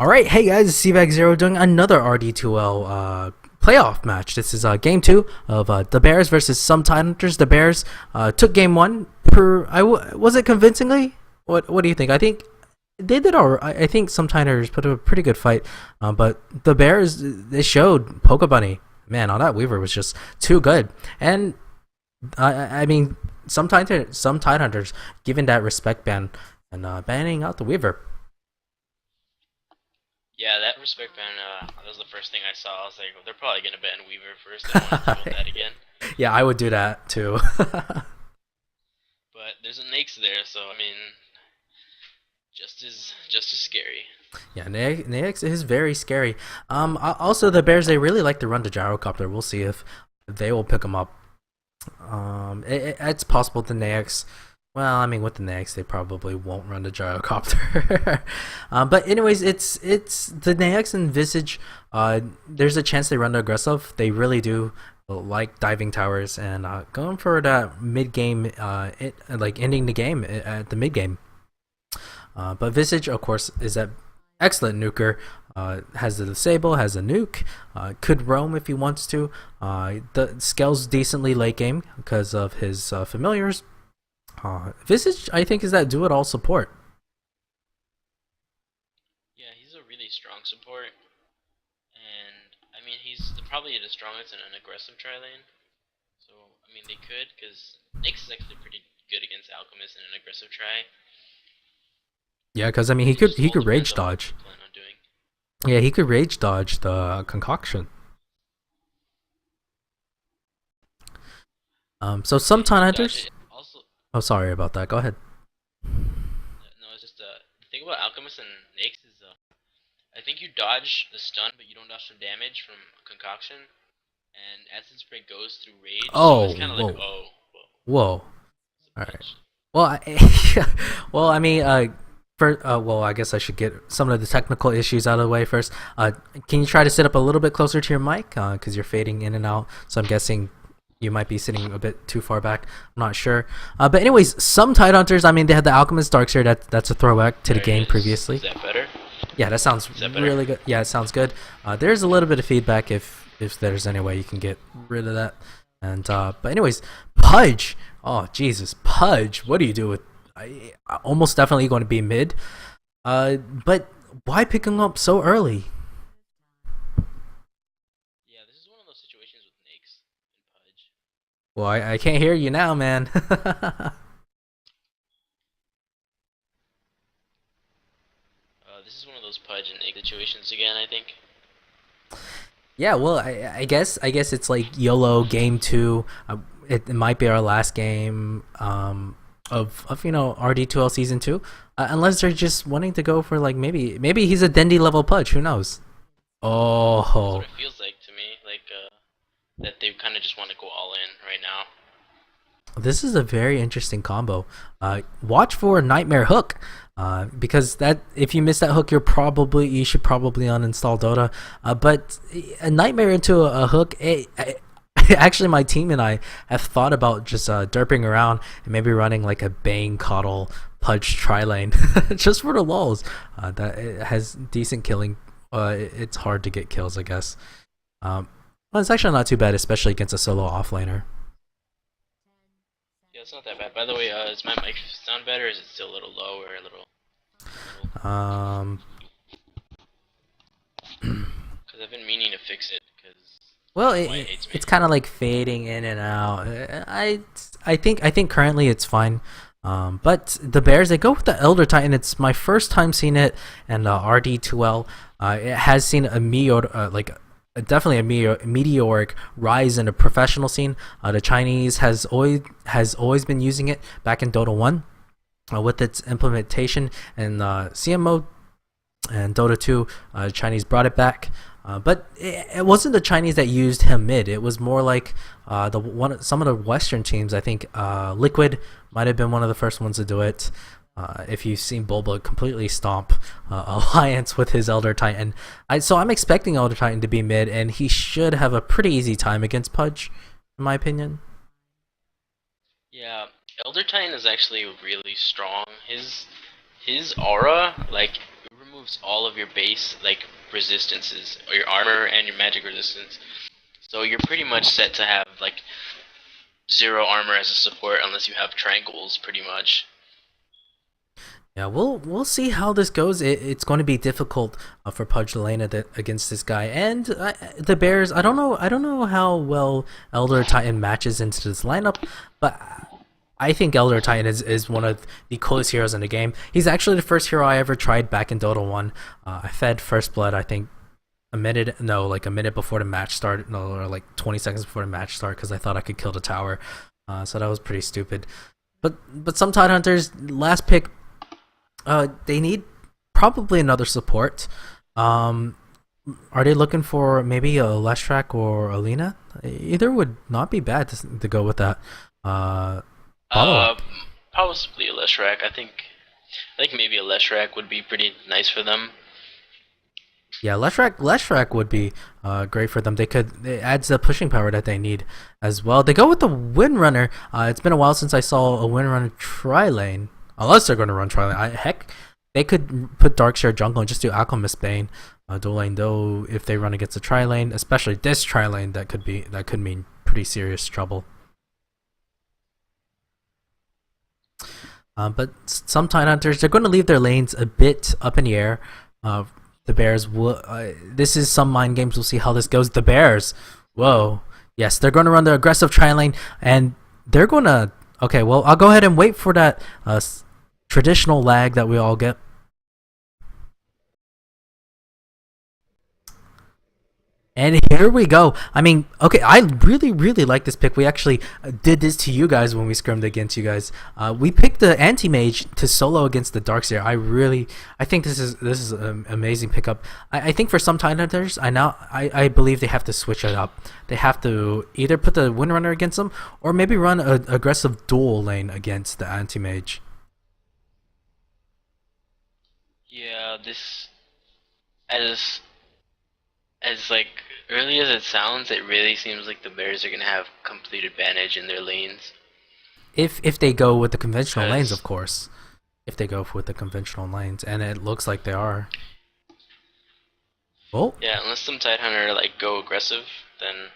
Alright, hey guys, it's Zero doing another RD2L playoff match. This is game 2 of the Bears versus some Tidehunters. The Bears took game 1 was it convincingly? What do you think? I think they did alright. I think some Tidehunters put up a pretty good fight, but the Bears, they showed Polka Bunny. Man, all that Weaver was just too good. And I mean, some Tidehunters giving that respect ban and banning out the Weaver. Yeah, that respect ban, that was the first thing I saw. I was like, well, they're probably going to ban Weaver first. I don't want to deal with that again. Yeah, I would do that too. But there's a Nakes there, so I mean, just as scary. Yeah, Naix is very scary. Also the Bears, they really like to run the gyrocopter. We'll see if they will pick him up. It's possible the Naix. Well, I mean, with the Naix, they probably won't run the gyrocopter. But anyways, it's the Naix and Visage. There's a chance they run the aggressive. They really do like diving towers and going for that mid game, like ending the game at the mid game. But Visage, of course, is that excellent nuker. Has the disable, has a nuke, could roam if he wants to. The scales decently late game because of his familiars. Visage, I think, is that do-it-all support. Yeah, he's a really strong support, and I mean, he's probably the strongest in an aggressive tri lane. So I mean, they could, because Nyx is actually pretty good against Alchemist in an aggressive tri. Yeah, because I mean, he could rage dodge. Yeah, he could rage dodge the concoction. So some Tidehunters. Oh, sorry about that. Go ahead. No, it's just the thing about Alchemist and Nyx is I think you dodge the stun, but you don't dodge the damage from Concoction. And Acid Spray goes through Rage, Oh, so it's kind of like, oh, whoa. All right. Well, well, I mean, well, I guess I should get some of the technical issues out of the way first. Can you try to sit up a little bit closer to your mic? Because you're fading in and out. So I'm guessing you might be sitting a bit too far back. I'm not sure. But anyways, some Tidehunters, I mean, they had the Alchemist Darkseer. That's a throwback to the game previously. Is that better? Yeah, that sounds really good. Yeah, it sounds good. There's a little bit of feedback if there's any way you can get rid of that. And but anyways, Pudge. Oh Jesus, Pudge. What do you do with? Almost definitely going to be mid. But why pick him up so early? Yeah, this is one of those situations with Nyx and Pudge. Well, I can't hear you now, man. This is one of those Pudge and Nyx situations again, I think. Yeah, well, I guess it's like YOLO game 2. It might be our last game of RD2L season 2, unless they're just wanting to go for like maybe he's a Dendy level Pudge. Who knows? Oh, that's what it feels like to me, like that they kind of just want to go all in right now. This is a very interesting combo. Watch for Nightmare Hook. Because that if you miss that hook, you should probably uninstall Dota. But a Nightmare into a hook, actually my team and I have thought about just derping around and maybe running like a Bane Coddle Pudge tri lane just for the lulz. That it has decent killing. It's hard to get kills, I guess. Well, it's actually not too bad, especially against a solo offlaner. Yeah, it's not that bad. By the way, does my mic sound better? Or is it still a little low or a little? Because I've been meaning to fix it. Well, it's kind of like fading in and out. I think currently it's fine. But the Bears, they go with the Elder Titan. It's my first time seeing it, and RD2L. It has seen a definitely a meteoric rise in the professional scene. The Chinese has always been using it back in Dota 1 with its implementation and CM mode, and Dota 2 Chinese brought it back. But it wasn't the Chinese that used him mid. It was more like some of the Western teams. I think Liquid might have been one of the first ones to do it. If you've seen Bulba completely stomp Alliance with his Elder Titan. So I'm expecting Elder Titan to be mid, and he should have a pretty easy time against Pudge, in my opinion. Yeah, Elder Titan is actually really strong. His aura, like, removes all of your base like resistances, or your armor and your magic resistance. So you're pretty much set to have like zero armor as a support unless you have triangles, pretty much. Yeah, we'll see how this goes. It's going to be difficult for Pudge Lane against this guy, and the Bears. I don't know how well Elder Titan matches into this lineup, but I think Elder Titan is one of the coolest heroes in the game. He's actually the first hero I ever tried back in Dota 1. I fed First Blood, I think, like a minute before the match started, no, or like 20 seconds before the match started, because I thought I could kill the tower. So that was pretty stupid. But some Tidehunters, last pick, they need probably another support. Are they looking for maybe a Leshrac or Alina? Either would not be bad to go with that. Follow up. Possibly a Leshrac. I think maybe a Leshrac would be pretty nice for them. Yeah, Leshrac would be great for them. It adds the pushing power that they need as well. They go with the Windrunner. It's been a while since I saw a Windrunner tri-lane. Unless they're going to run tri-lane. Heck, they could put Darkseer jungle and just do Alchemist Bane dual lane, though if they run against a tri-lane, especially this tri-lane, that could mean pretty serious trouble. But some Tidehunters, they're going to leave their lanes a bit up in the air. The Bears will. This is some mind games. We'll see how this goes. The Bears, whoa, yes, they're going to run the aggressive tri-lane, and they're going to. Okay, well, I'll go ahead and wait for that traditional lag that we all get. And here we go. I mean, okay, I really like this pick. We actually did this to you guys when we scrimmed against you guys. We picked the anti-mage to solo against the Darkseer. I think this is an amazing pickup. I think for some Tidehunters, I believe they have to switch it up. They have to either put the Windrunner against them, or maybe run an aggressive dual lane against the anti-mage. Yeah, this as like early as it sounds, it really seems like the Bears are gonna have complete advantage in their lanes. If they go with the conventional lanes, of course. If they go with the conventional lanes, and it looks like they are. Oh. Yeah, unless some Tidehunter like go aggressive, then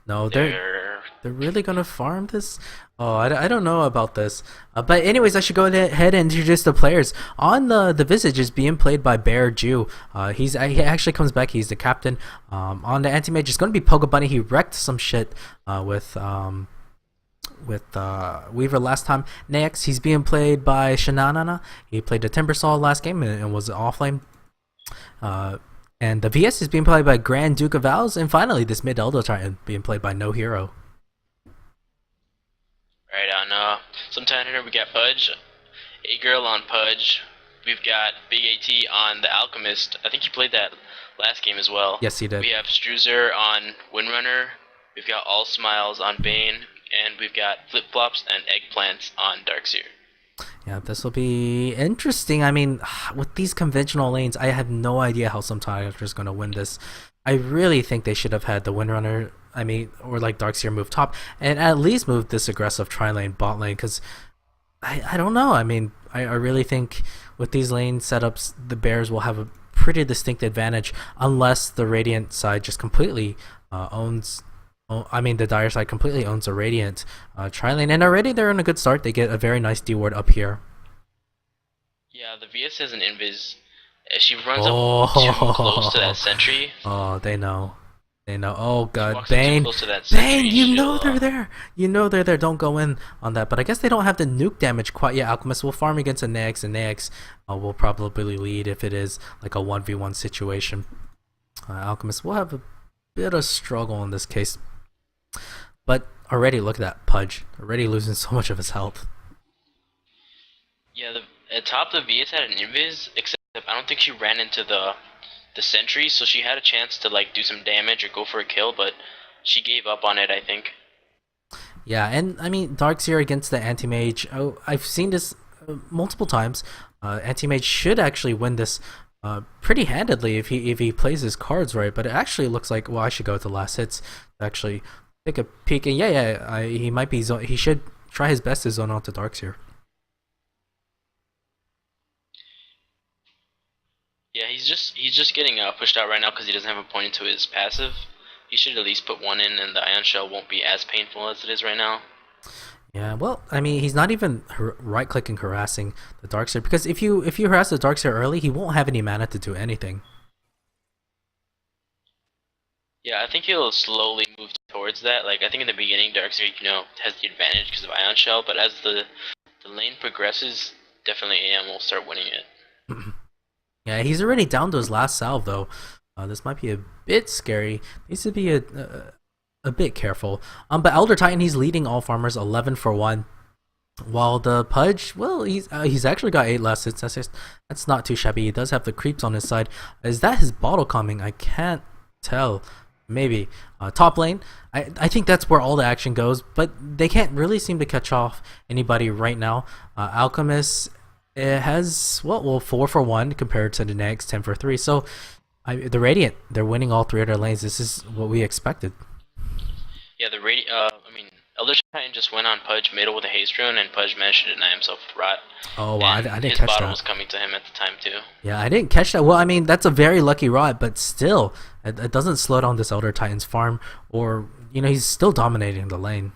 no, they're really gonna farm this. Oh, I don't know about this. But anyways, I should go ahead and introduce the players. On the Visage is being played by Bear Jew. He actually comes back. He's the captain. On the anti-mage, it's going to be Poga Bunny. He wrecked some shit with Weaver last time. Next, he's being played by Shananana. He played the Timbersaw last game and was offlane. And the VS is being played by Grand Duke of Owls. And finally, this mid Elder Titan being played by No Hero. Right on some Tidehunter we got Pudge, A-Girl on Pudge. We've got Big AT on the Alchemist. I think he played that last game as well. Yes, he did. We have Struzer on Windrunner. We've got All Smiles on Bane, and we've got Flip Flops and Eggplants on Darkseer. Yeah, this will be interesting. I mean, with these conventional lanes, I have no idea how some Tidehunters is going to win this. I really think they should have had the Windrunner, or like Darkseer move top, and at least move this aggressive tri-lane bot lane, because I don't know. I mean, I really think with these lane setups, the Bears will have a pretty distinct advantage, unless the Radiant side just completely the Dire side completely owns a Radiant tri-lane, and already they're in a good start. They get a very nice D-ward up here. Yeah, the VS has an invis. She runs up too close to that sentry. Oh, they know. Oh god, Bane! Bane, you know they're there. You know they're there. Don't go in on that. But I guess they don't have the nuke damage quite yet. Alchemist will farm against a Nax, and Nax will probably lead if it is like a 1v1 situation. Alchemist will have a bit of struggle in this case. But already, look at that Pudge. Already losing so much of his health. Yeah, at top the VS had an invis, except I don't think she ran into the sentry, so she had a chance to like do some damage or go for a kill, but she gave up on it, I think. Yeah, and I mean Darkseer against the anti-mage. Oh, I've seen this multiple times. Anti-mage should actually win this pretty handedly if he plays his cards right, but it actually looks like, well, I should go with the last hits to actually take a peek, and he might be he should try his best to zone out the Darkseer. Yeah, he's just getting pushed out right now because he doesn't have a point into his passive. He should at least put one in, and the Ion Shell won't be as painful as it is right now. Yeah, well, I mean, he's not even right clicking harassing the Darkseer because if you harass the Darkseer early, he won't have any mana to do anything. Yeah, I think he'll slowly move towards that. Like I think in the beginning, Darkseer has the advantage because of Ion Shell, but as the lane progresses, definitely AM will start winning it. Yeah, he's already down to his last salve though. This might be a bit scary. Needs to be a bit careful. But Elder Titan, he's leading all farmers 11-1. While the Pudge, well, he's actually got 8 last hits. That's not too shabby. He does have the creeps on his side. Is that his bottle coming? I can't tell. Maybe top lane. I think that's where all the action goes, but they can't really seem to catch off anybody right now. Alchemist, it has well 4-1 compared to the next 10-3. So the Radiant, they're winning all 3 of their lanes. This is what we expected. Yeah, I mean, Elder Titan just went on Pudge middle with a haste rune, and Pudge managed to deny himself with Rot. Oh wow, I didn't his catch bottom that. was coming to him at the time too. Yeah, I didn't catch that. Well, I mean, that's a very lucky Rot, but still, it doesn't slow down this Elder Titan's farm, or he's still dominating the lane.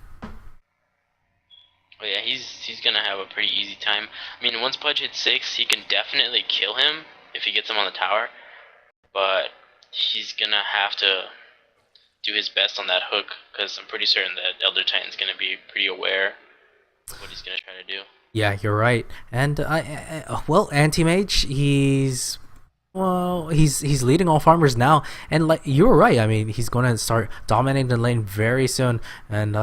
Oh yeah, he's gonna have a pretty easy time. I mean, once Pudge hits 6, he can definitely kill him if he gets him on the tower, but he's gonna have to do his best on that hook, because I'm pretty certain that Elder Titan's gonna be pretty aware of what he's gonna try to do. Yeah, you're right. And well, Anti-Mage, he's leading all farmers now, and like you were right. I mean, he's going to start dominating the lane very soon. And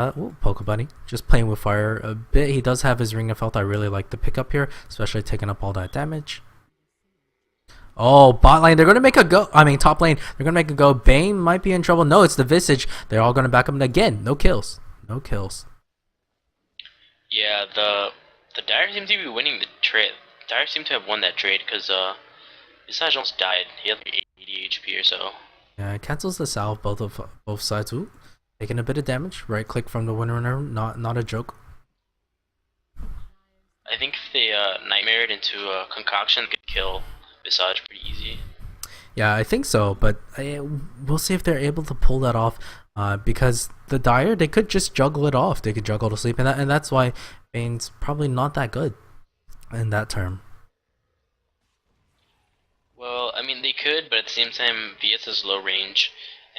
Poke Bunny just playing with fire a bit. He does have his Ring of Health. I really like the pickup here, especially taking up all that damage. Oh, bot lane, they're going to make a go. I mean, top lane, they're going to make a go. Bane might be in trouble. No, it's the Visage. They're all going to back him again. No kills. No kills. Yeah, the Dire seem to be winning the trade. Dire seem to have won that trade because Visage almost died. He had like 80 HP or so. Yeah, it cancels the salve both sides. Ooh, taking a bit of damage. Right click from the winner. Not a joke. I think if they nightmared into a concoction, they could kill Visage pretty easy. Yeah, I think so, but we'll see if they're able to pull that off. Because the Dire, they could just juggle it off. They could juggle to sleep, and that's why Bane's probably not that good in that term. Well, I mean they could, but at the same time, VS is low range,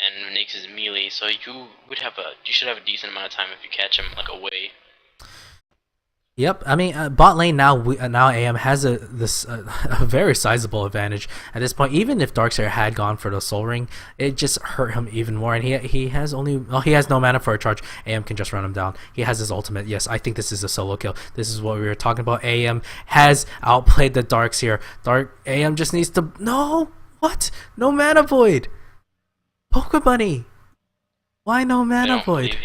and Nyx is melee, so you should have a decent amount of time if you catch him like away. Yep, I mean bot lane now AM has a very sizable advantage at this point. Even if Darkseer had gone for the Soul Ring, it just hurt him even more. And he has no mana for a charge. AM can just run him down. He has his ultimate. Yes, I think this is a solo kill. This is what we were talking about. AM has outplayed the Darkseer. AM just needs to no mana void. Poke Bunny, why no mana void?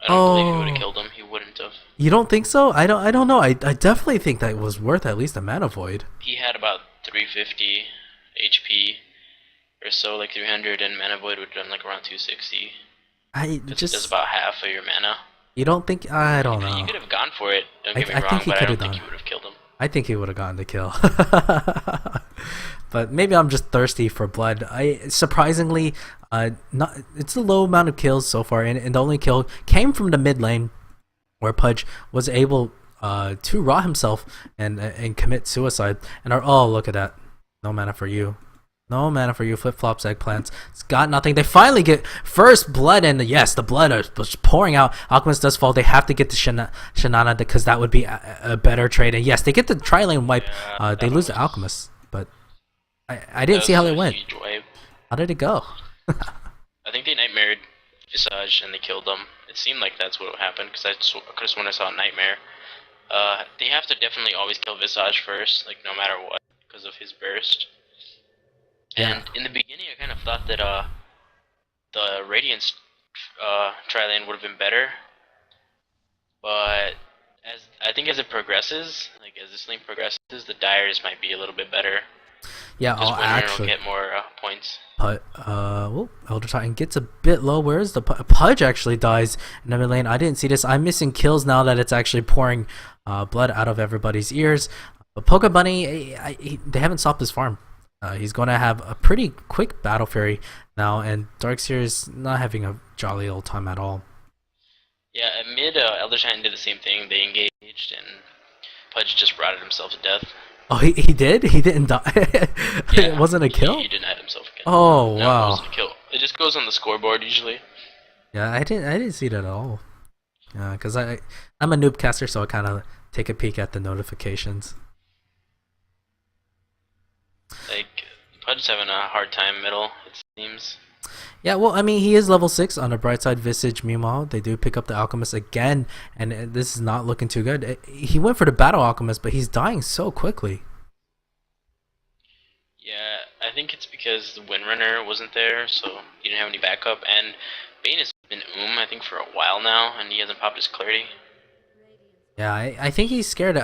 I don't believe he would have killed him. He wouldn't have. You don't think so? I don't know. I definitely think that was worth at least a mana void. He had about 350 HP or so, like 300, and mana void would have done like around 260. It does about half of your mana. You don't think? I don't know. You could have gone for it. Don't get me wrong, but I don't think you would have killed him. I think he would have gotten the kill. But maybe I'm just thirsty for blood. Surprisingly, it's a low amount of kills so far, and the only kill came from the mid lane, where Pudge was able to raw himself and commit suicide. And look at that, no mana for you. No mana for you, flip-flops, eggplants. It's got nothing. They finally get first blood, and yes, the blood was pouring out. Alchemist does fall. They have to get the Shanana because that would be a better trade. And yes, they get the tri-lane wipe. They lose the Alchemist, but I didn't see how they went. How did it go? I think they nightmared Visage and they killed them. It seemed like that's what happened because I could have sworn I saw a nightmare. They have to definitely always kill Visage first, like no matter what, because of his burst. Yeah. And in the beginning, I kind of thought that the Radiance tri-lane would have been better, but I think as it progresses, like as this lane progresses, the Dyers might be a little bit better. Yeah, I'll actually will get more points. But Elder Titan gets a bit low. Where is the Pudge actually dies in the mid lane? I didn't see this. I'm missing kills now that it's actually pouring blood out of everybody's ears. But Poke Bunny, they haven't stopped his farm. He's going to have a pretty quick Battle Fury now, and Darkseer is not having a jolly old time at all. Yeah, at mid, Elder Titan did the same thing. They engaged, and Pudge just rotted himself to death. Oh, he did? He didn't die? Yeah, It wasn't a kill? He denied himself again. Oh, No, wow. it wasn't a kill. It just goes on the scoreboard usually. Yeah, I didn't see that at all. Yeah, because I'm a noob caster, so I kind of take a peek at the notifications. Like, Pudge is having a hard time middle, it seems. Yeah, well, I mean, he is level 6 on the bright side. Visage, meanwhile, they do pick up the Alchemist again, and this is not looking too good. He went for the Battle Alchemist, but he's dying so quickly. Yeah, I think it's because the Windrunner wasn't there, so he didn't have any backup, and Bane has been I think, for a while now, and he hasn't popped his clarity. Yeah, I think he's scared.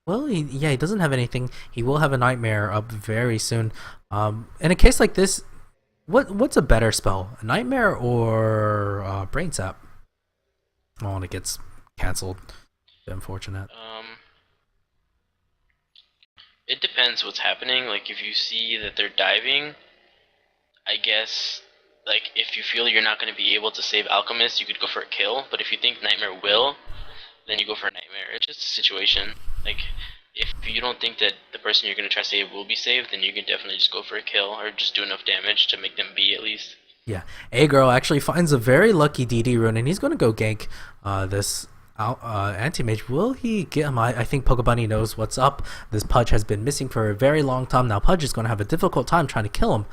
Well, he doesn't have anything. He will have a Nightmare up very soon. In a case like this, what's a better spell, a Nightmare or Brain Sap? Oh, and it gets cancelled. Unfortunate. It depends what's happening. Like, if you see that they're diving, I guess, like, if you feel you're not going to be able to save Alchemist, you could go for a kill, but if you think Nightmare will, then you go for a Nightmare. It's just a situation. Like, if you don't think that the person you're going to try to save will be saved, then you can definitely just go for a kill, or just do enough damage to make them be, at least. Yeah, A-Girl actually finds a very lucky DD rune, and he's going to go gank this Anti-Mage. Will he get him? I think Pokebunny knows what's up. This Pudge has been missing for a very long time now. Pudge is going to have a difficult time trying to kill him.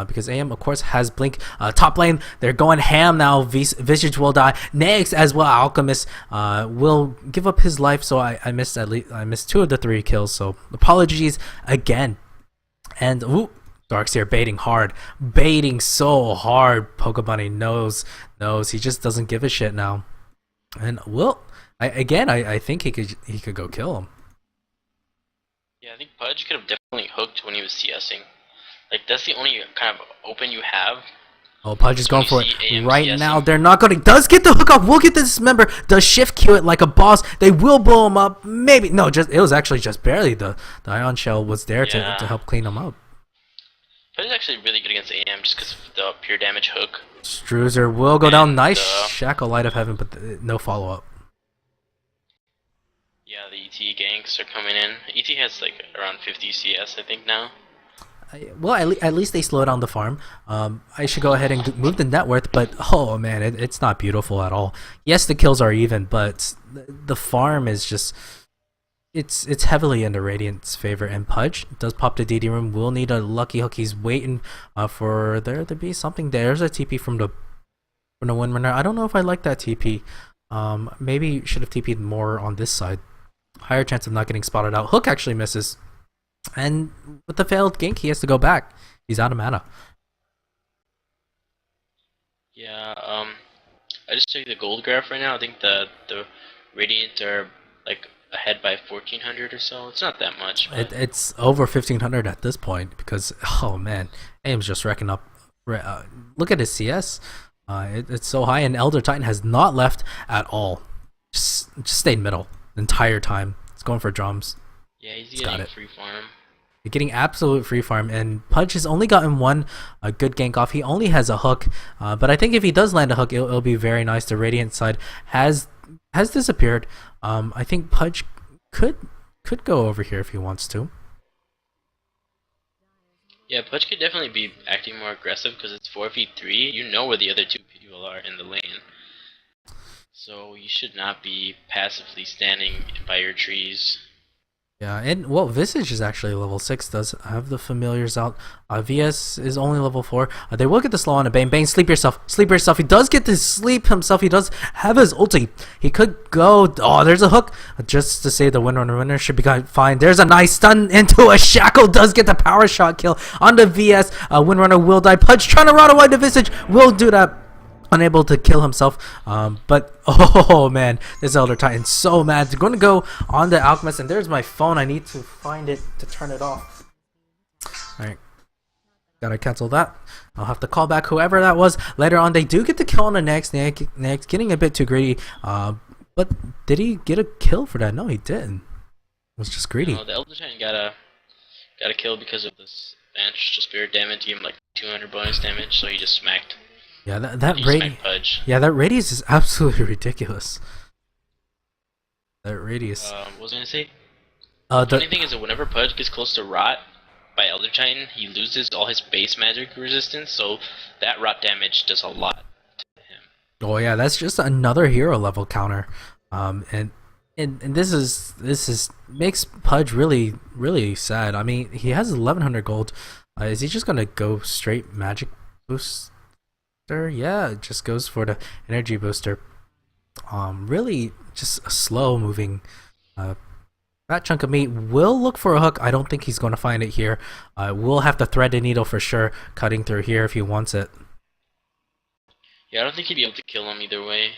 Because AM, of course, has Blink. Top lane, they're going ham now. Visage will die. Next, as well, Alchemist will give up his life. So I missed 2 of the 3 kills. So apologies again. And ooh, Darkseer baiting hard, baiting so hard. Pokebunny knows. He just doesn't give a shit now. And well, I think he could go kill him. Yeah, I think Pudge could have definitely hooked when he was CSing. Like, that's the only kind of open you have. Oh, Pudge is going for it right CSing. now. They're not going to. Does get the hook off. Will get the dismember. Does shift Q it like a boss. They will blow him up. Maybe. No, it was actually just barely. The Ion Shell was there to help clean him up. Pudge is actually really good against AM just because of the pure damage hook. Struzer will go down. Nice Shackle Light of Heaven, but no follow-up. Yeah, the ET ganks are coming in. ET has like around 50 CS, I think, now. Well, at least they slow down the farm. I should go ahead and move the net worth, but oh man, it's not beautiful at all. Yes, the kills are even, but the farm is just it's heavily in the Radiant's favor. And Pudge does pop the DD room. Will need a lucky hook. He's waiting for there to be something. There's a TP from the Windrunner. I don't know if I like that TP. Maybe should have TP'd more on this side. Higher chance of not getting spotted out. Hook actually misses. And with the failed gank, he has to go back. He's out of mana. Yeah, I just checked the gold graph right now. I think the Radiant are like ahead by 1,400 or so. It's not that much. It's over 1,500 at this point because, oh man, AIM's just wrecking up. Look at his CS. It's so high, and Elder Titan has not left at all. Just stayed middle the entire time. It's going for drums. Yeah, he's getting free farm. You're getting absolute free farm, and Pudge has only gotten one good gank off. He only has a hook, but I think if he does land a hook, it'll be very nice. The Radiant side has disappeared. I think Pudge could go over here if he wants to. Yeah, Pudge could definitely be acting more aggressive because it's 4v3. You know where the other 2 people are in the lane. So you should not be passively standing by your trees. Yeah, and well, Visage is actually level 6, does have the familiars out. VS is only level 4. They will get the slow on a Bane. Bane, sleep yourself. Sleep yourself. He does get to sleep himself. He does have his ulti. He could go. Oh, there's a hook. Just to say the winner should be fine. There's a nice stun into a shackle. Does get the power shot kill on the VS. Windrunner will die. Pudge trying to run away to Visage. Will do that. Unable to kill himself, but oh man, this Elder Titan's so mad. He's going to go on the Alchemist, and there's my phone. I need to find it to turn it off. Alright, gotta cancel that. I'll have to call back whoever that was later on. They do get the kill on the next, getting a bit too greedy. But did he get a kill for that? No, he didn't. It was just greedy. No, the Elder Titan got got a kill because of this ancestral spirit damage. Gave him like 200 bonus damage, so he just smacked. Yeah, that He radius. smacked Pudge. Yeah, that radius is absolutely ridiculous. That radius. What was I gonna say? Uh, Funny the thing is that whenever Pudge gets close to Rot by Elder Titan, he loses all his base magic resistance, so that Rot damage does a lot to him. Oh yeah, that's just another hero level counter. And this is makes Pudge really sad. I mean, he has 1100 gold. Is he just gonna go straight magic booster? Yeah, it just goes for the energy booster. Really just a slow moving. That chunk of meat will look for a hook. I don't think he's going to find it here. We'll have to thread the needle for sure, cutting through here if he wants it. Yeah, I don't think he'd be able to kill him either way.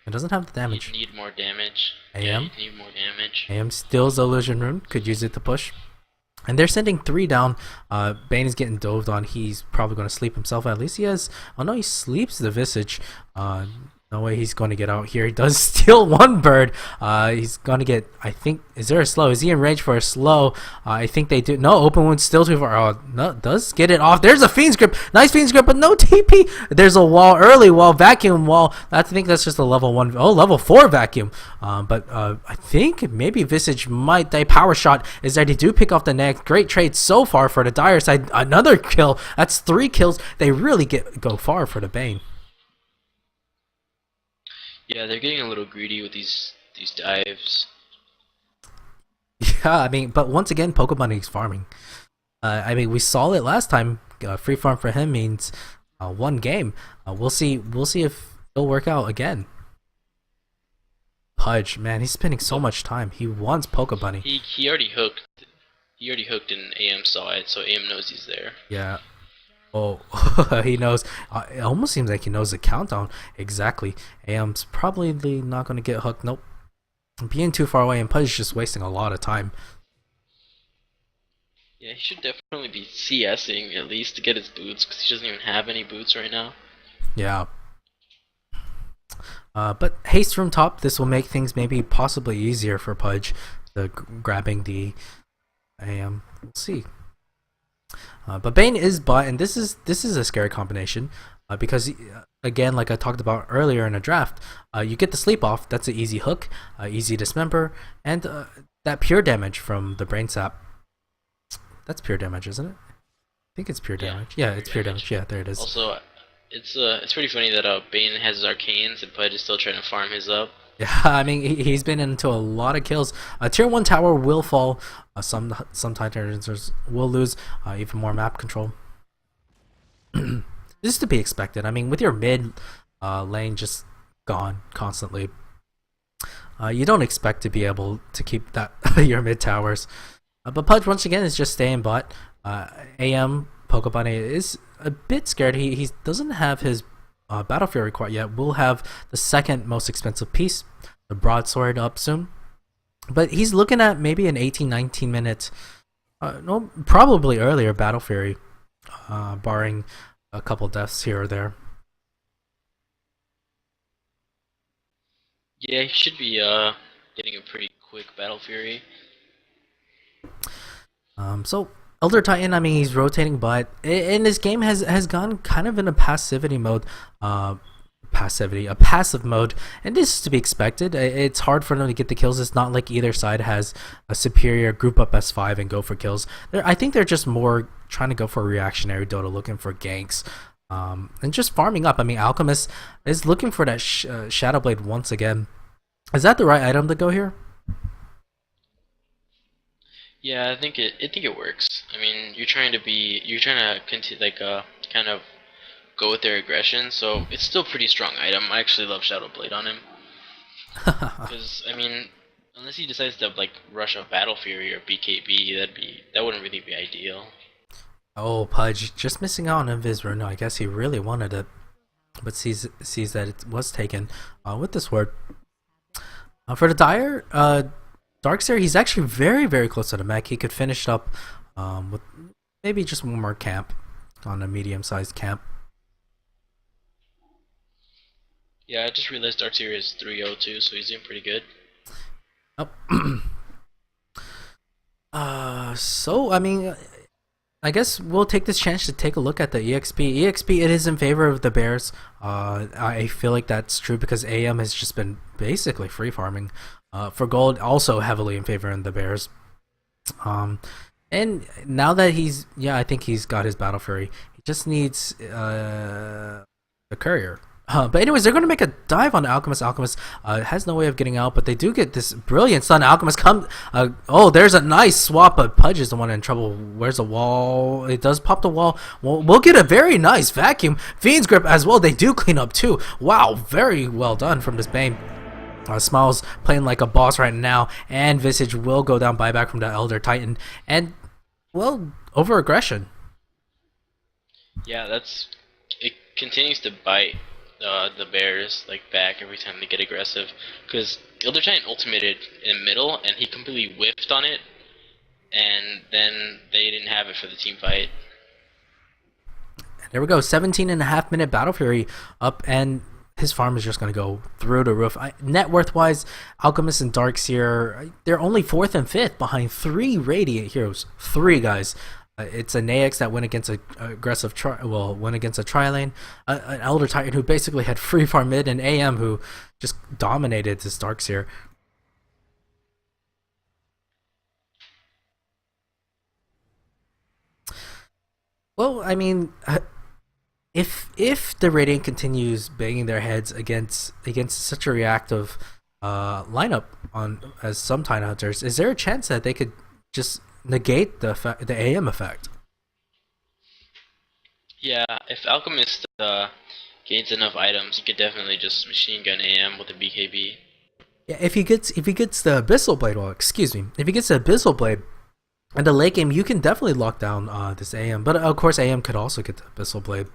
It doesn't have the damage. He'd need more damage. AM? Yeah, he'd need more damage. AM steals the illusion rune. Could use it to push. And they're sending 3 down. Bane is getting doved on. He's probably going to sleep himself. At least he has... Oh no, he sleeps the Visage. No way he's going to get out here. He does steal 1 bird. He's going to get... I think... Is there a slow? Is he in range for a slow? I think they do. No, open wound still too far. Oh, no, does get it off. There's a Fiend's Grip. Nice Fiend's Grip, but no TP. There's a wall. Early wall. Vacuum wall. I think that's just a level 1... Oh, level 4 vacuum. But I think maybe Visage might die. Power Shot is that he do pick off the neck. Great trade so far for the Dire side. Another kill. That's 3 kills. They really go far for the Bane. Yeah, they're getting a little greedy with these dives. Yeah, I mean, but once again, Pokebunny's farming. I mean, we saw it last time. Free farm for him means 1 game. We'll see. We'll see if it'll work out again. Pudge, man, he's spending so much time. He wants Pokebunny. He already hooked. He already hooked and AM saw it, so AM knows he's there. Yeah. Oh, he knows. It almost seems like he knows the countdown exactly. AM's probably not going to get hooked. Nope. Being too far away, and Pudge is just wasting a lot of time. Yeah, he should definitely be CSing at least to get his boots, because he doesn't even have any boots right now. Yeah. But haste from top, this will make things maybe possibly easier for Pudge, grabbing the AM. We'll see. But Bane is bot, and this is a scary combination because again, like I talked about earlier in a draft, you get the sleep off. That's an easy hook, easy dismember, and that pure damage from the brain sap. That's pure damage, isn't it? I think it's pure damage. Yeah, it's pure damage. Yeah, there it is. Also, it's pretty funny that Bane has his arcanes and Pudge is still trying to farm his up. Yeah, I mean he's been into a lot of kills. Tier 1 tower will fall. Some Tidehunters will lose. Even more map control. This is to be expected. I mean, with your mid lane just gone constantly, you don't expect to be able to keep that your mid towers. But Pudge once again is just staying bot. AM Pokebunny is a bit scared. He doesn't have his Battle Fury quite yet. We'll have the second most expensive piece, the Broadsword, up soon. But he's looking at maybe an 18-19 minute, no, probably earlier Battle Fury, barring a couple deaths here or there. Yeah, he should be getting a pretty quick Battle Fury. So Elder Titan, I mean, he's rotating, but in this game has gone kind of in a passivity mode, a passive mode, and this is to be expected. It's hard for them to get the kills. It's not like either side has a superior group up S5 and go for kills. I think they're just more trying to go for reactionary Dota, looking for ganks, and just farming up. I mean, Alchemist is looking for that Shadow Blade once again. Is that the right item to go here? Yeah, I think it works. I mean, you're trying to continue kind of go with their aggression, so it's still a pretty strong item. I actually love Shadow Blade on him because I mean, unless he decides to like rush a Battle Fury or BKB, that wouldn't really be ideal. Oh, Pudge just missing out on Invis Rune. I guess he really wanted it, but sees that it was taken with this word. For the Dire, Darkseer, he's actually very close to the mech. He could finish up with maybe just one more camp on a medium-sized camp. Yeah, I just realized Darkseer is 3-0 too, so he's doing pretty good. Oh. So I mean, I guess we'll take this chance to take a look at the EXP. EXP, it is in favor of the Bears. I feel like that's true because AM has just been basically free farming. For gold, also heavily in favor of the Bears. Um, and now that yeah, I think he's got his Battle Fury. He just needs a courier. But anyways, they're going to make a dive on Alchemist. Alchemist has no way of getting out, but they do get this brilliant stun. Alchemist come. Oh, there's a nice swap, but Pudge is the one in trouble. Where's the wall? It does pop the wall. We'll get a very nice vacuum. Fiend's Grip as well. They do clean up too. Wow, very well done from this Bane. Smiles playing like a boss right now, and Visage will go down buyback from the Elder Titan. And, well, over aggression. Yeah, it continues to bite the Bears like back every time they get aggressive, because Elder Titan ultimated in middle and he completely whiffed on it, and then they didn't have it for the team fight. There we go, 17.5-minute Battle Fury up, and his farm is just going to go through the roof. Net worth wise, Alchemist and Darkseer, they're only 4th and 5th behind 3 Radiant heroes. 3 guys. It's a Naix that went against a aggressive went against a tri-lane, an Elder Titan who basically had free farm mid, and AM who just dominated this Darkseer. Well, I mean, if the Radiant continues banging their heads against such a reactive lineup on as some Tidehunters, is there a chance that they could just negate the AM effect? Yeah, if Alchemist gains enough items, he could definitely just machine gun AM with a BKB. Yeah, if he gets the Abyssal Blade, well, excuse me, if he gets the Abyssal Blade in the late game, you can definitely lock down this AM. But of course, AM could also get the Abyssal Blade.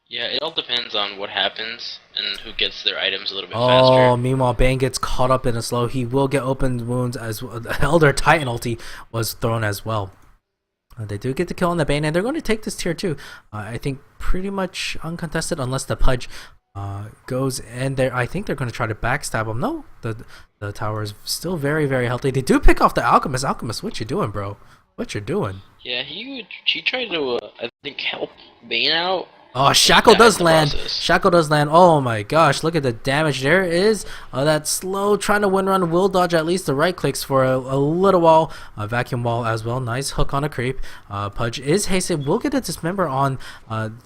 Yeah, it all depends on what happens and who gets their items a little bit Oh, faster. meanwhile, Bane gets caught up in a slow. He will get open wounds as well. The Elder Titan ulti was thrown as well. They do get the kill on the Bane, and they're going to take this tier 2. I think pretty much uncontested, unless the Pudge goes in there. I think they're going to try to backstab him. No, the tower is still very, very healthy. They do pick off the Alchemist. Alchemist, what you doing, bro? What you doing? Yeah, he tried to I think help Bane out. Oh, Shackle does land. Shackle does land. Oh my gosh, look at the damage. There is that slow trying to win run will dodge at least the right clicks for a little while. Vacuum wall as well. Nice hook on a creep. Pudge is hasted. We'll get a dismember on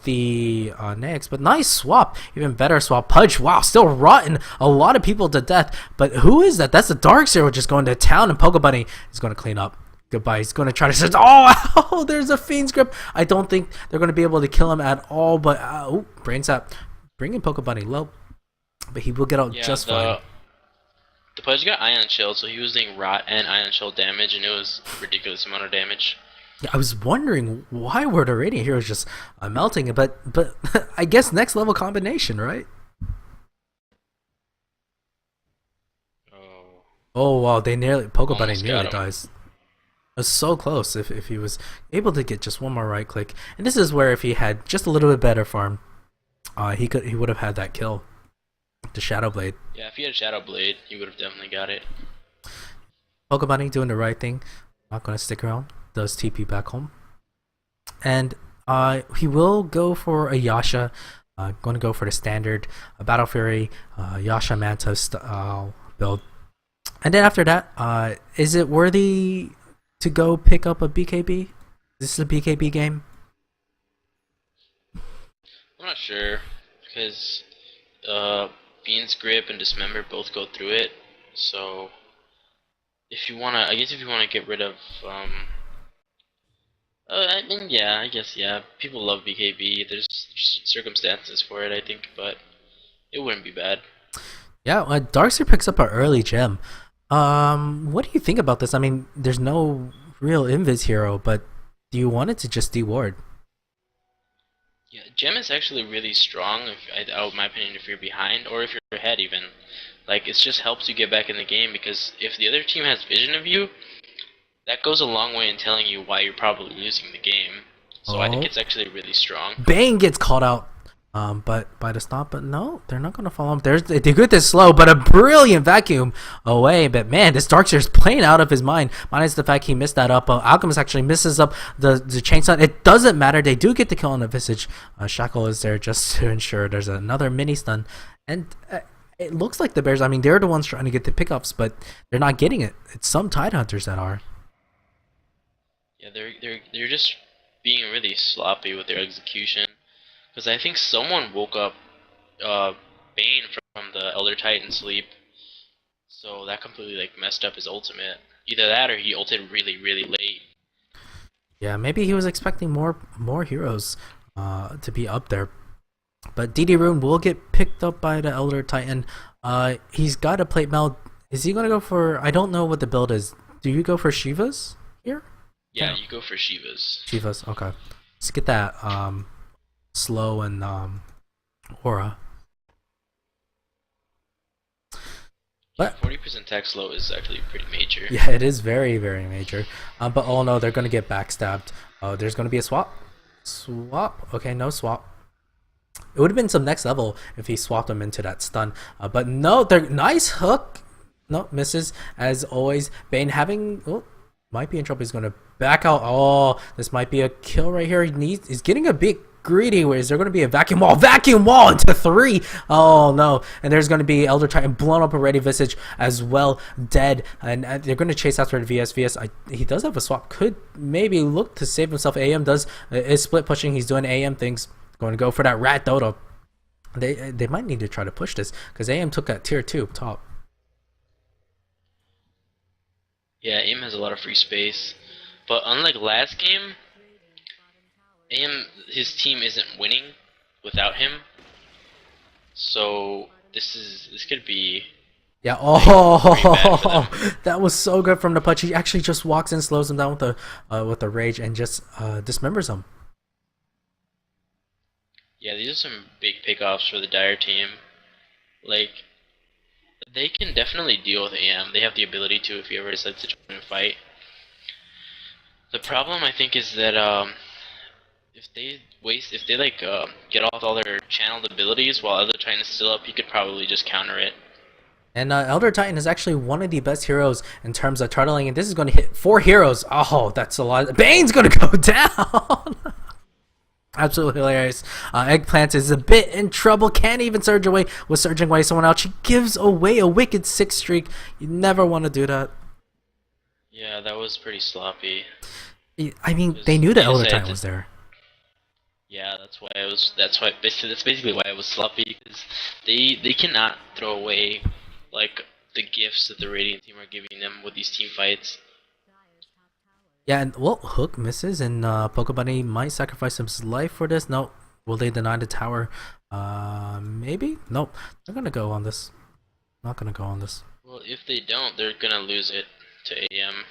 the next, but nice swap. Even better swap. Pudge, wow, still rotten a lot of people to death. But who is that? That's the Darkseer just going to town, and Poke Bunny is going to clean up. Goodbye. He's going to try to say, oh, there's a Fiend's Grip. I don't think they're going to be able to kill him at all, but, brain sap. Bring in Poke Bunny low, but he will get out just fine. The Pudge got Ion Shell, so he was doing Rot and Ion Shell damage, and it was a ridiculous amount of damage. Yeah, I was wondering why were the Radiant Heroes just melting it, but I guess next level combination, right? Oh, wow, they nearly, Poke Bunny nearly dies. Was so close if he was able to get just one more right click, and this is where if he had just a little bit better farm, he would have had that kill. The Shadow Blade. Yeah, if he had Shadow Blade, he would have definitely got it. Poke Bunny doing the right thing, not gonna stick around. Does TP back home, and he will go for a Yasha. Going to go for the standard Battle Fury Yasha Manta style build, and then after that, is it worthy to go pick up a BKB? This is a BKB game? I'm not sure, because Fiend's Grip and Dismember both go through it, so if you wanna, I guess if you wanna get rid of, I mean, yeah, I guess, yeah, people love BKB, there's circumstances for it, I think, but it wouldn't be bad. Yeah, Darkseer picks up an early gem. What do you think about this? I mean, there's no real invis hero, but do you want it to just deward? Yeah, gem is actually really strong, in my opinion, if you're behind, or if you're ahead even. Like, it just helps you get back in the game, because if the other team has vision of you, that goes a long way in telling you why you're probably losing the game. So I think it's actually really strong. Bane gets called out. But by the stop, but no, they're not gonna follow him. They get this slow, but a brilliant vacuum away. But man, this Darkseer's playing out of his mind. Minus the fact he missed that up. Alchemist actually misses up the chainsaw. It doesn't matter. They do get the kill on the Visage. Shackle is there just to ensure there's another mini stun, and it looks like the Bears. I mean, they're the ones trying to get the pickups, but they're not getting it. It's some Tidehunters that are. Yeah, they're just being really sloppy with their execution. Because I think someone woke up Bane from the Elder Titan sleep, so that completely like messed up his ultimate. Either that or he ulted really late. Yeah, maybe he was expecting more heroes to be up there. But DD Rune will get picked up by the Elder Titan. He's got a plate mail. Is he gonna go for? I don't know what the build is. Do you go for Shivas here? Yeah, you go for Shivas. Shivas, okay. Let's get that slow and aura. But 40% attack slow is actually pretty major. Yeah, it is very major. But oh no, they're gonna get backstabbed. Oh, there's gonna be a swap. Okay, no swap. It would have been some next level if he swapped them into that stun. But no, they're nice hook. No, misses as always. Bane having might be in trouble. He's gonna back out. Oh, this might be a kill right here. He's getting a bit greedy. Is there going to be a vacuum wall into 3? Oh no, and there's going to be Elder Titan blown up already. Visage as well dead, and they're going to chase after the VS. He does have a swap, could maybe look to save himself. AM is split pushing. He's doing AM things, going to go for that rat dodo. They might need to try to push this because AM took that tier 2 top. Yeah, AM has a lot of free space, but unlike last game, AM, his team isn't winning without him, so this could be. Yeah. Oh, that was so good from the punch. He actually just walks in, slows him down with the rage, and just dismembers him. Yeah, these are some big pickoffs for the Dire team. Like, they can definitely deal with AM. They have the ability to if he ever decides to join a fight. The problem I think is that if they get off all their channeled abilities while Elder Titan is still up, he could probably just counter it. And Elder Titan is actually one of the best heroes in terms of turtling, and this is going to hit 4 heroes. Oh, that's a lot. Bane's going to go down. Absolutely hilarious. Eggplant is a bit in trouble. Can't even surge away with surging away someone else. She gives away a wicked 6 streak. You never want to do that. Yeah, that was pretty sloppy. I mean, they knew the Elder Titan was there. Yeah, that's basically why it was sloppy, because they cannot throw away like the gifts that the Radiant team are giving them with these team fights. Yeah, and well, Hook misses, and Pokebunny might sacrifice his life for this. No, will they deny the tower? Maybe. Nope. They're gonna go on this. Not gonna go on this. Well, if they don't, they're gonna lose it to AM.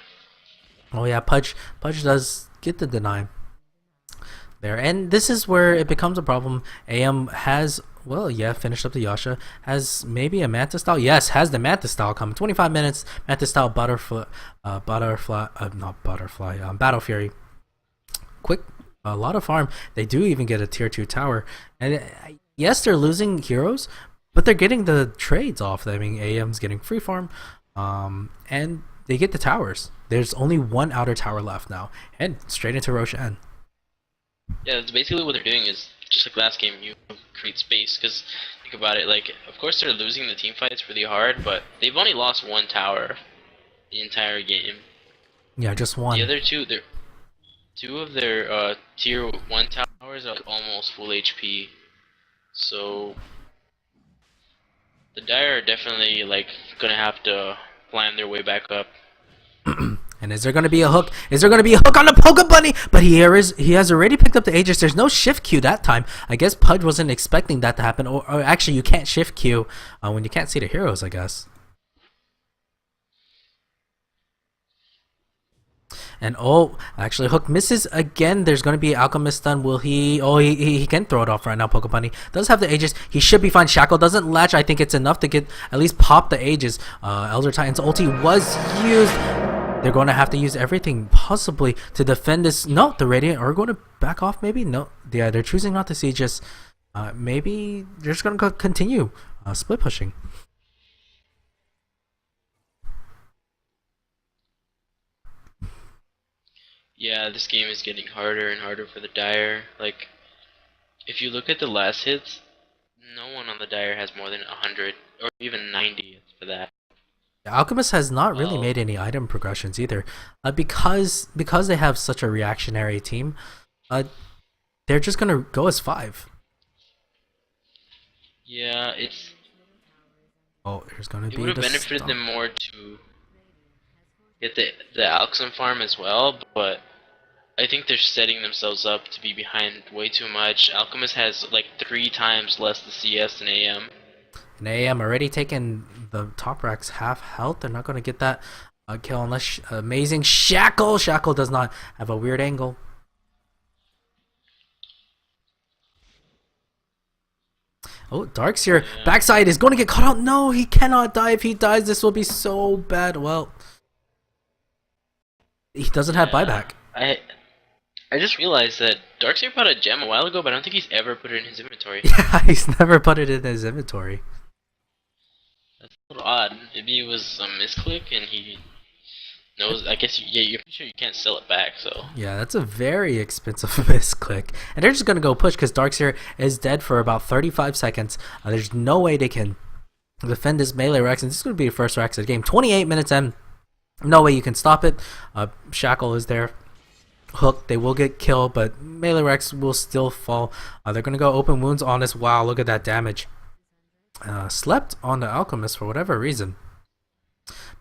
Oh yeah, Pudge does get the deny there, and this is where it becomes a problem. AM has, well, yeah, finished up the Yasha, has maybe a Manta style. Yes, has the Manta style coming. 25 minutes, Manta style Battle Fury. Quick, a lot of farm. They do even get a tier 2 tower, and yes, they're losing heroes, but they're getting the trades off. I mean, AM's getting free farm, and they get the towers. There's only one outer tower left now, and straight into Roshan. Yeah, that's basically what they're doing. Is just like last game, you create space. Because think about it, like of course they're losing the team fights really hard, but they've only lost 1 tower the entire game. Yeah, just one. The other two of their tier 1 towers are almost full HP. So the Dire are definitely like gonna have to plan their way back up. And is there going to be a hook? Is there going to be a hook on the Pokebunny? But he has already picked up the Aegis. There's no shift Q that time. I guess Pudge wasn't expecting that to happen. Or actually, you can't shift Q when you can't see the heroes, I guess. And oh, actually, Hook misses again. There's going to be Alchemist stun. Will he? Oh, he can throw it off right now. Pokebunny does have the Aegis. He should be fine. Shackle doesn't latch. I think it's enough to get at least pop the Aegis. Elder Titan's ulti was used. They're going to have to use everything possibly to defend this. No, the Radiant are going to back off maybe? No. Yeah, they're choosing not to see just Maybe they're just gonna continue split pushing. Yeah, this game is getting harder and harder for the Dire. Like, if you look at the last hits, no one on the Dire has more than 100 or even 90 for that. Alchemist has not really Well, made any item progressions either, because they have such a reactionary team. Uh, they're just gonna go as 5. yeah, it's Oh, there's gonna it would be have the benefited stop. them more to get the Alxem farm as well, but I think they're setting themselves up to be behind way too much. Alchemist has like 3 times less the CS than AM. And AM already taken the top racks half health. They're not gonna get that kill unless amazing Shackle. Shackle does not have a weird angle. Oh, Darkseer Yeah, backside is going to get caught out. No, he cannot die. If he dies, this will be so bad. Well, he doesn't have yeah. buyback. I just realized that Darkseid bought a gem a while ago, but I don't think he's ever put it in his inventory. Yeah, he's never put it in his inventory. That's a little odd. Maybe it was a misclick and he knows. I guess yeah, you're pretty sure you can't sell it back. So Yeah, that's a very expensive misclick. And they're just going to go push because Darkseer is dead for about 35 seconds. There's no way they can defend this melee Rex, and this is going to be the first Rex of the game. 28 minutes in. No way you can stop it. Shackle is there. Hook, they will get killed, but melee Rex will still fall. They're going to go open wounds on this. Wow, look at that damage. Slept on the Alchemist for whatever reason.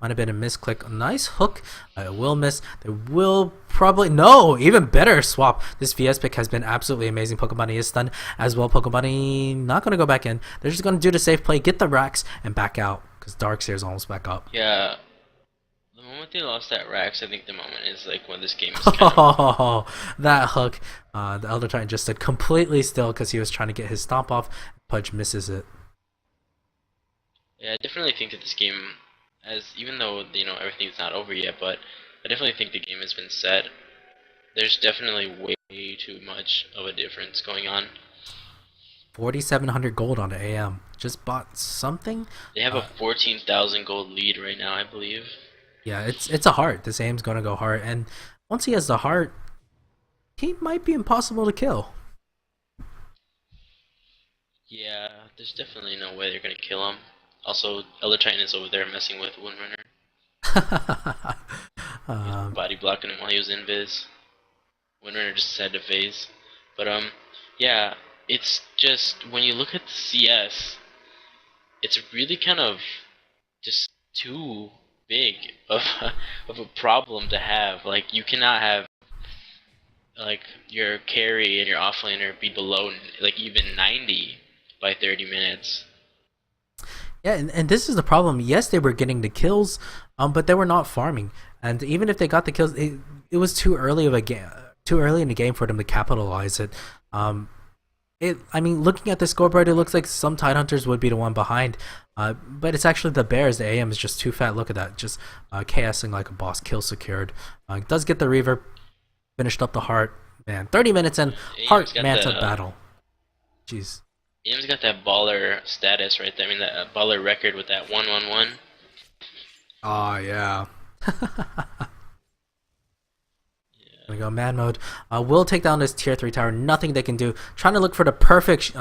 Might have been a misclick. Nice hook. It will miss. They will probably... No! Even better swap. This VS pick has been absolutely amazing. Pokemon is stunned as well. Pokemon not going to go back in. They're just going to do the safe play, get the racks, and back out. Because Darkseer is almost back up. yeah, the moment they lost that Rax, I think the moment is like when this game is kind of. Oh, that hook. The Elder Titan just stood completely still because he was trying to get his stomp off. Pudge misses it. Yeah, I definitely think that this game, as even though everything's not over yet, but I definitely think the game has been set. There's definitely way too much of a difference going on. 4,700 gold on the AM. Just bought something. They have a 14,000 gold lead right now, I believe. Yeah, it's a heart. This AM's gonna go heart, and once he has the heart, he might be impossible to kill. Yeah, there's definitely no way they're gonna kill him. Also, Elder Titan is over there messing with Windrunner. He was um, body blocking him while he was invis. Windrunner just had to phase. But yeah, it's just when you look at the CS, it's really kind of just too big of of a problem to have. Like you cannot have like your carry and your offlaner be below like even 90 by 30 minutes. yeah, and this is the problem. Yes, they were getting the kills, but they were not farming. And even if they got the kills, it was too early of a game, too early in the game for them to capitalize it. I mean, looking at the scoreboard, it looks like some Tidehunters would be the one behind, but it's actually the Bears. The AM is just too fat. Look at that, just KSing like a boss. Kill secured. Does get the Reaver, finished up the heart. Man, 30 minutes in, Aim's heart got Manta the battle. Jeez. Aim's got that baller status right there. I mean that baller record with that 111. Oh yeah. Gonna go man mode. Will take down this tier 3 tower. Nothing they can do. Trying to look for the perfect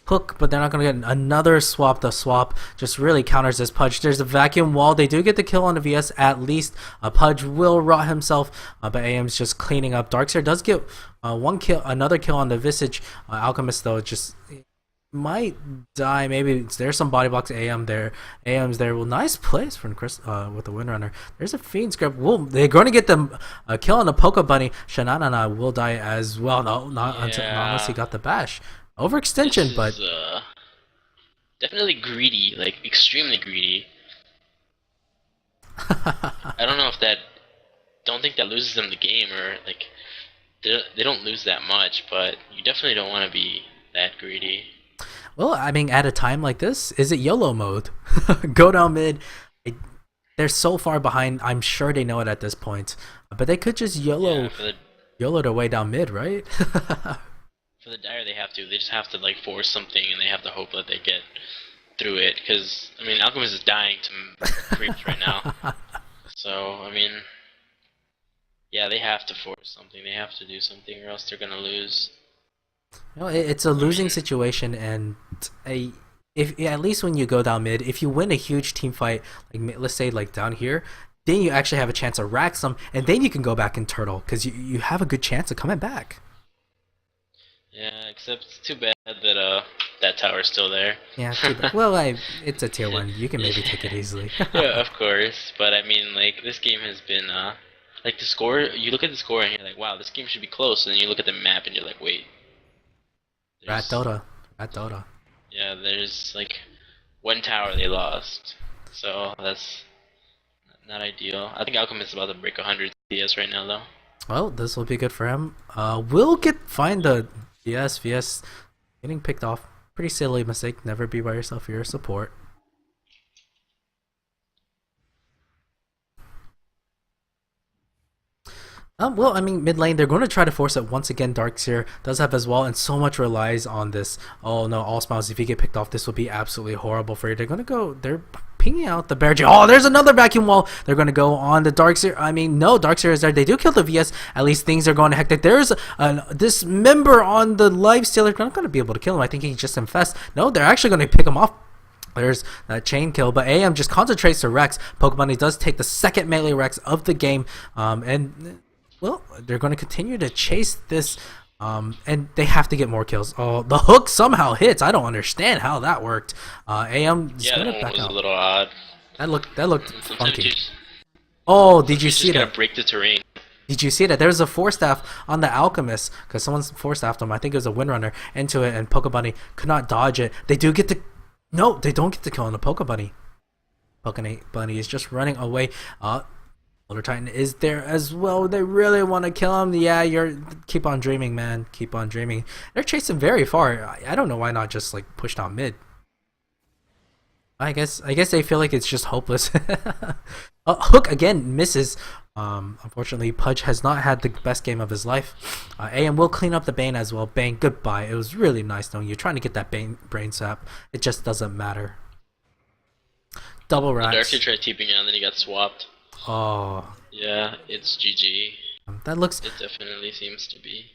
hook, but they're not gonna get another swap. The swap just really counters this Pudge. There's a vacuum wall. They do get the kill on the VS at least. Pudge will rot himself, but AM's just cleaning up. Darkseer does get one kill, another kill on the Visage. Alchemist though just might die. Maybe there's some body blocks. AM there. AM's there. Well, nice plays from Chris with the Windrunner. There's a Fiend script. They're going to get them kill on the Poke Bunny. Shanana will die as well. No, not unless he got the bash. Overextension, This but is definitely greedy, like extremely greedy. I don't know if that. Don't think that loses them the game, or like they don't lose that much, but you definitely don't want to be that greedy. well, I mean, at a time like this, is it YOLO mode? Go down mid. They're so far behind. I'm sure they know it at this point, but they could just Yeah, YOLO their way down mid, right? for for the dire they have to. They just have to like force something, and they have to hope that they get through it. Because I mean, Alchemist is dying to creeps right now. So I mean, yeah, they have to force something. They have to do something, or else they're gonna lose. No, it's a I losing mean, situation, and a if at least when you go down mid, if you win a huge team fight, like let's say like down here, then you actually have a chance to rack some, and then you can go back and turtle because you have a good chance of coming back. yeah. Except it's too bad that that tower's still there. Yeah, too bad. Well, it's a tier one. You can maybe take it easily. Yeah, of course. But I mean, like this game has been like the score. You look at the score and you're like, wow, this game should be close. And then you look at the map and you're like, wait, Rat there's Dota, Rat Dota. yeah, there's like one tower they lost. So that's not ideal. I think Alchemist is about to break 100 CS right now, though. Well, this will be good for him. We'll find the VS getting picked off. Pretty silly mistake. Never be by yourself. You're a support. Well, I mean, mid lane, they're going to try to force it once again. Darkseer does have as well, and so much relies on this. Oh no, all smiles. If you get picked off, this will be absolutely horrible for you. They're going to go, they're pinging out the bear. Oh, there's another vacuum wall. They're going to go on the Darkseer. I mean, no, Darkseer is there. They do kill the VS. At least things are going to hectic. There's this member on the lifestealer. They're not going to be able to kill him. I think he just infests. No, they're actually going to pick him off. There's that chain kill, but AM just concentrates to Rex. Pokemon does take the second melee Rex of the game, and well, they're going to continue to chase this, and they have to get more kills. Oh, the hook somehow hits. I don't understand how that worked. AM is Yeah, going that to one back was out. a little odd. That looked Sometimes funky. Oh, did you you see just gotta that? break the terrain. Did you see that? There was a force staff on the Alchemist because someone's force staffed him. I think it was a Windrunner into it, and Pokebunny could not dodge it. They do get the no, they don't get the kill on the Pokebunny. Pokebunny is just running away. Elder Titan is there as well. They really want to kill him. Yeah, you're keep on dreaming, man. Keep on dreaming. They're chasing very far. I don't know why not just like push down mid. I guess they feel like it's just hopeless. Hook again misses. Unfortunately, Pudge has not had the best game of his life. AM will clean up the Bane as well. Bane, goodbye. It was really nice knowing you. Trying to get that Bane brain sap. It just doesn't matter. Double The racks. Darkseid tried TPing out and then he got swapped. Oh, Yeah, it's GG. that looks. It definitely seems to be.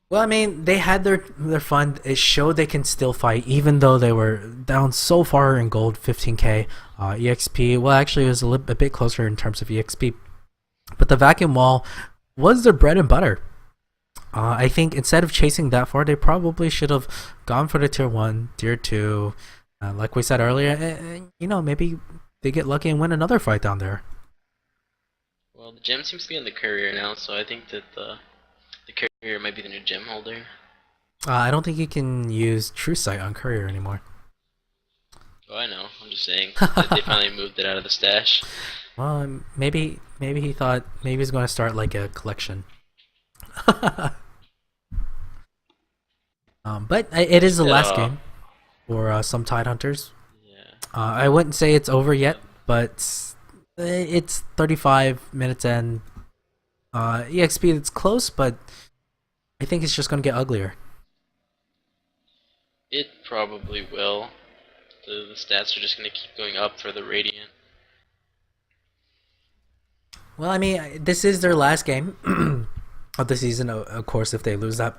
Well, I mean, they had their fun. It showed they can still fight, even though they were down so far in gold, 15k. EXP, well, actually, it was a bit closer in terms of EXP. But the vacuum wall was their bread and butter. I think instead of chasing that far, they probably should have gone for the tier 1, tier 2. Like we said earlier, maybe they get lucky and win another fight down there. Well, the gem seems to be in the courier now, so I think that the courier might be the new gem holder. I don't think you can use True Sight on Courier anymore. Oh, I know. I'm just saying that they finally moved it out of the stash. Well, maybe he thought maybe he's going to start like a collection. But it is the last game for some Tidehunters. Yeah. I wouldn't say it's over yet, but it's 35 minutes in. EXP, it's close, but I think it's just going to get uglier. It probably will. The stats are just going to keep going up for the Radiant. Well, I mean, this is their last game of the season, of course, if they lose that.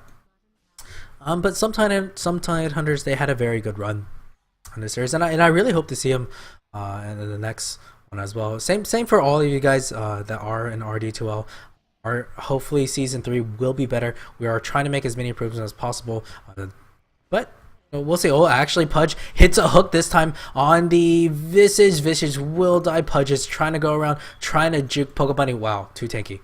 But some Tidehunters, they had a very good run on this series, and I really hope to see them in the next one as well. Same for all of you guys that are in RD2L. Hopefully season 3 will be better. We are trying to make as many improvements as possible, but we'll see. Oh, actually, Pudge hits a hook this time on the Visage. Visage will die. Pudge is trying to go around, trying to juke Pokebunny. Wow, too tanky.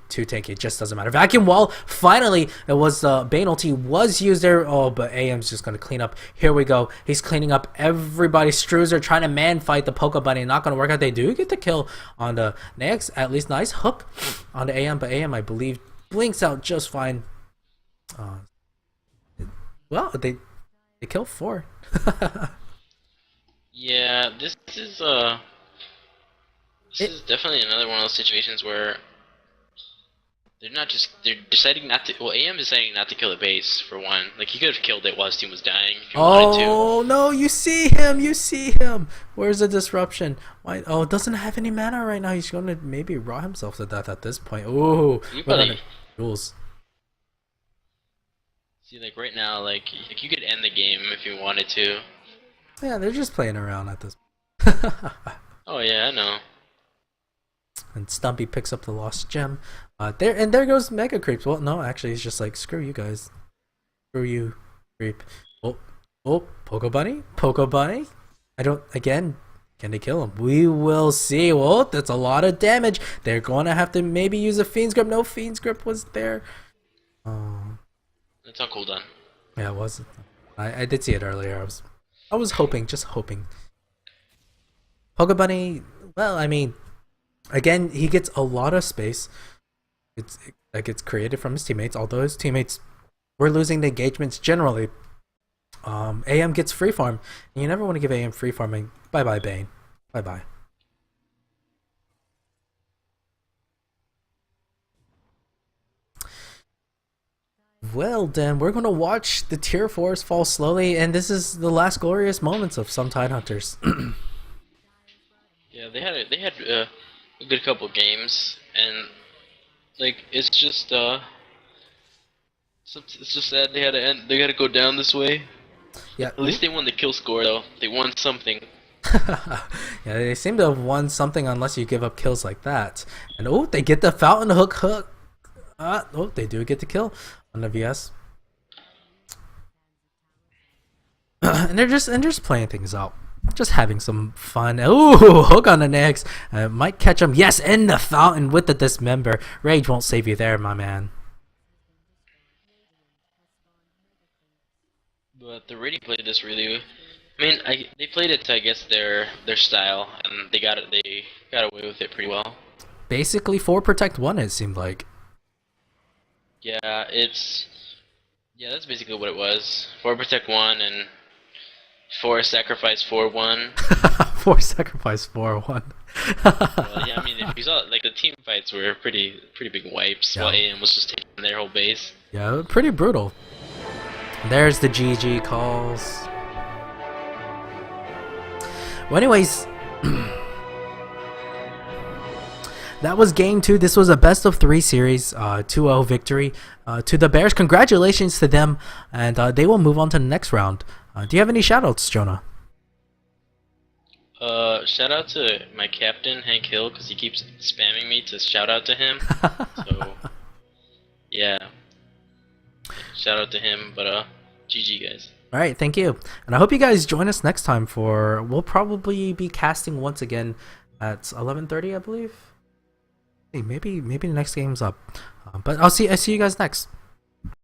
It just doesn't matter. Vacuum Wall, finally, it was Bane ulti was used there. Oh, but AM's just going to clean up. Here we go. He's cleaning up everybody. Struzer trying to man fight the Pokebunny. Not going to work out. They do get the kill on the next. At least nice hook on the AM, but AM, I believe, blinks out just fine. Well, they kill 4. Yeah, this is definitely another one of those situations where they're deciding not to. Well, AM is deciding not to kill the base for one. Like he could have killed it while his team was dying if he wanted to. Oh no, you see him, you see him. Where's the disruption? Why? Oh, doesn't have any mana right now. He's gonna maybe rot himself to death at this point. Ooh, You we're probably gonna rules. see like right now, like you could end the game if you wanted to. Yeah, they're just playing around at this. Oh yeah, I know. And Stumpy picks up the lost gem. There goes Mega Creeps. Well, no, actually, he's just like, screw you guys, screw you, creep. Oh, oh, Poco Bunny, Poco Bunny. I don't. Again, can they kill him? We will see. Well, that's a lot of damage. They're going to have to maybe use a Fiend's Grip. No, Fiend's Grip was there. Oh, It's on cooldown. yeah, it was. I did see it earlier. I was hoping, just hoping. Poco Bunny. Well, I mean, again, he gets a lot of space. It's created from his teammates, although his teammates were losing the engagements generally. AM gets free farm, and you never want to give AM free farming. Bye bye Bane. Bye bye. Well then, we're gonna watch the tier 4s fall slowly, and this is the last glorious moments of some Tidehunters. Yeah, they had a good couple games, and like it's just it's just sad they had to end. They had to go down this way. Yeah. At least they won the kill score though. They won something. Yeah, they seem to have won something unless you give up kills like that. And oh, they get the fountain hook. Oh, they do get the kill on the VS. And they're just playing things out. Just having some fun. Ooh, hook on the next. Might catch him. Yes, in the fountain with the dismember. Rage won't save you there, my man. But the Raiding played this really. I mean, they played it to I guess their style, and they got it. They got away with it pretty well. Basically, 4 protect 1. It seemed like. Yeah, that's basically what it was. 4 protect 1 and 4 sacrifice 4-1. 4 sacrifice 4-1. Well, yeah, I mean, if you saw like the team fights were pretty big wipes, Yeah. while AM was just taking their whole base. Yeah, pretty brutal. There's the GG calls. Well, anyways, that was game 2. This was a best of 3 series, 2-0 victory to the Bears. Congratulations to them, and they will move on to the next round. Do you have any shoutouts, Jonah? Shout out to my captain Hank Hill because he keeps spamming me to shout out to him. So, yeah, shout out to him. But GG guys. All right, thank you, and I hope you guys join us next time for. We'll probably be casting once again at 11:30, I believe. Hey, maybe the next game's up, but I see you guys next.